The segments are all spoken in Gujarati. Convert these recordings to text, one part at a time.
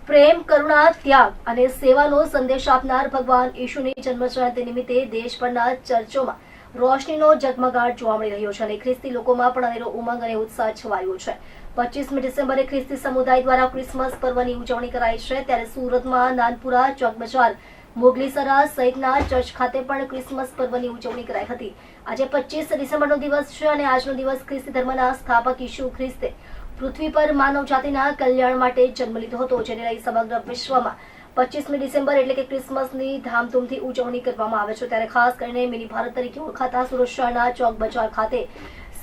પ્રેમ, કરુણા, ત્યાગ અને સેવાનો સંદેશ આપનાર ભગવાન ઈશુની જન્મજયંતિ નિમિત્તે દેશભરના ચર્ચોમાં રોશનીનો ઝગમગાટ જોવા મળી રહ્યો છે અને ખ્રિસ્તી લોકોમાં પણ અનેરો ઉમંગ અને ઉત્સાહ છવાયો છે। 25મી ડિસેમ્બરે ખ્રિસ્તી સમુદાય દ્વારા ક્રિસમસ પર્વની ઉજવણી કરાઈ છે, ત્યારે સુરતમાં નાનપુરા ચોક બજાર, મોગલીસરા સહિતના ચર્ચ ખાતે પણ ક્રિસમસ પર્વની ઉજવણી કરાઈ હતી। આજે 25 ડિસેમ્બરનો દિવસ છે અને આજનો દિવસ ખ્રિસ્તી ધર્મના સ્થાપક ઈસુ ખ્રિસ્તે પૃથ્વી પર માનવ જાતિના કલ્યાણ માટે જન્મ લીધો હતો, જેને લઈ સમગ્ર વિશ્વમાં 25મી ડિસેમ્બર એટલે કે ક્રિસમસની ધામધૂમથી ઉજવણી કરવામાં આવે છે। ત્યારે ખાસ કરીને મિની ભારત તરીકે ઓળખાતા સુરત શહેરના ચોક બજાર ખાતે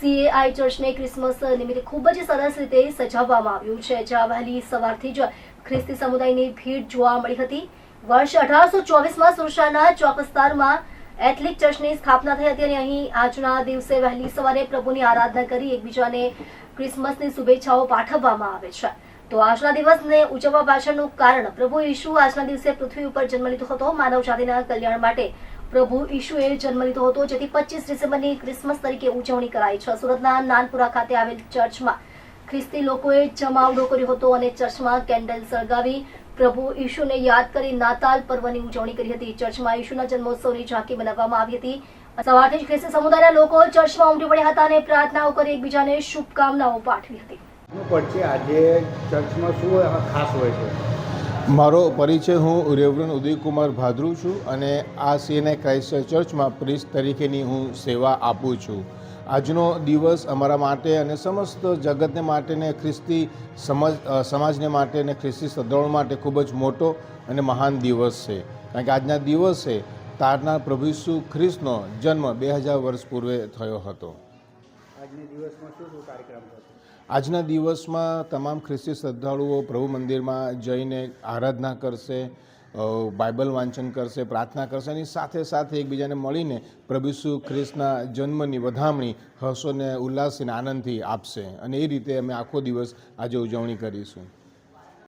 CAI ચર્ચને ક્રિસમસ નિમિત્તે ખૂબ જ સરસ રીતે સજાવવામાં આવ્યું છે, જ્યાં વહેલી સવારથી જ ખ્રિસ્તી સમુદાયની ભીડ જોવા મળી હતી। વર્ષ 1824માં સુરત શહેરના ચોક વિસ્તારમાં એથલિક ચર્ચની સ્થાપના થઈ હતી અને અહીં આજના દિવસે વહેલી સવારે પ્રભુની આરાધના કરી એકબીજાને ક્રિસમસની શુભેચ્છાઓ પાઠવવામાં આવે છે। તો આજના દિવસને ઉજવવા પાછળનું કારણ પ્રભુ ઈસુ આજના દિવસે પૃથ્વી ઉપર જન્મ લીધો હતો। માનવ જાતિના કલ્યાણ માટે પ્રભુ ઈશુએ જન્મ લીધો હતો, જેથી 25 ડિસેમ્બરની ક્રિસમસ તરીકે ઉજવણી કરાઈ છે। સુરતના નાનપુરા ખાતે આવેલ ચર્ચમાં ખ્રિસ્તી લોકોએ જમાવડો કર્યો હતો અને ચર્ચમાં કેન્ડલ સળગાવી પ્રભુ ઈશુને યાદ કરી નાતાલ પર્વની ઉજવણી કરી હતી। ચર્ચમાં ઈશુના જન્મોત્સવની ઝાંકી બનાવવામાં આવી હતી। સવારથી જ ખ્રિસ્તી સમુદાયના લોકો ચર્ચમાં ઉમટી પડ્યા હતા અને પ્રાર્થનાઓ કરી એકબીજાને શુભકામનાઓ પાઠવી હતી। આજે ચર્ચમાં શું ખાસ હોય છે? મારો પરિચય, હું રેવરન ઉદયકુમાર ભાદરુ છું અને આ CNI ક્રાઇસ્ટ ચર્ચમાં પ્રિસ્ટ તરીકેની હું સેવા આપું છું। આજનો દિવસ અમારા માટે અને સમસ્ત જગતને માટે ને ખ્રિસ્તી સમાજને માટે અને ખ્રિસ્તી સદ્ધર્મ માટે ખૂબ જ મોટો અને મહાન દિવસ છે, કારણ કે આજના દિવસે તારના પ્રભુ ઈસુ ખ્રિસ્તનો જન્મ 2000 વર્ષ પૂર્વે થયો હતો। આજના દિવસમાં શું કાર્યક્રમ થશે? આજના દિવસમાં તમામ ખ્રિસ્તી શ્રદ્ધાળુઓ પ્રભુ મંદિરમાં જઈને આરાધના કરશે, બાઇબલ વાંચન કરશે, પ્રાર્થના કરશે અને સાથે સાથે એકબીજાને મળીને પ્રભુ ઈસુ ખ્રિસ્તના જન્મની વધામણી હર્ષો ને ઉલ્લાસ અને આનંદથી આપશે અને એ રીતે અમે આખો દિવસ આજે ઉજવણી કરીશું।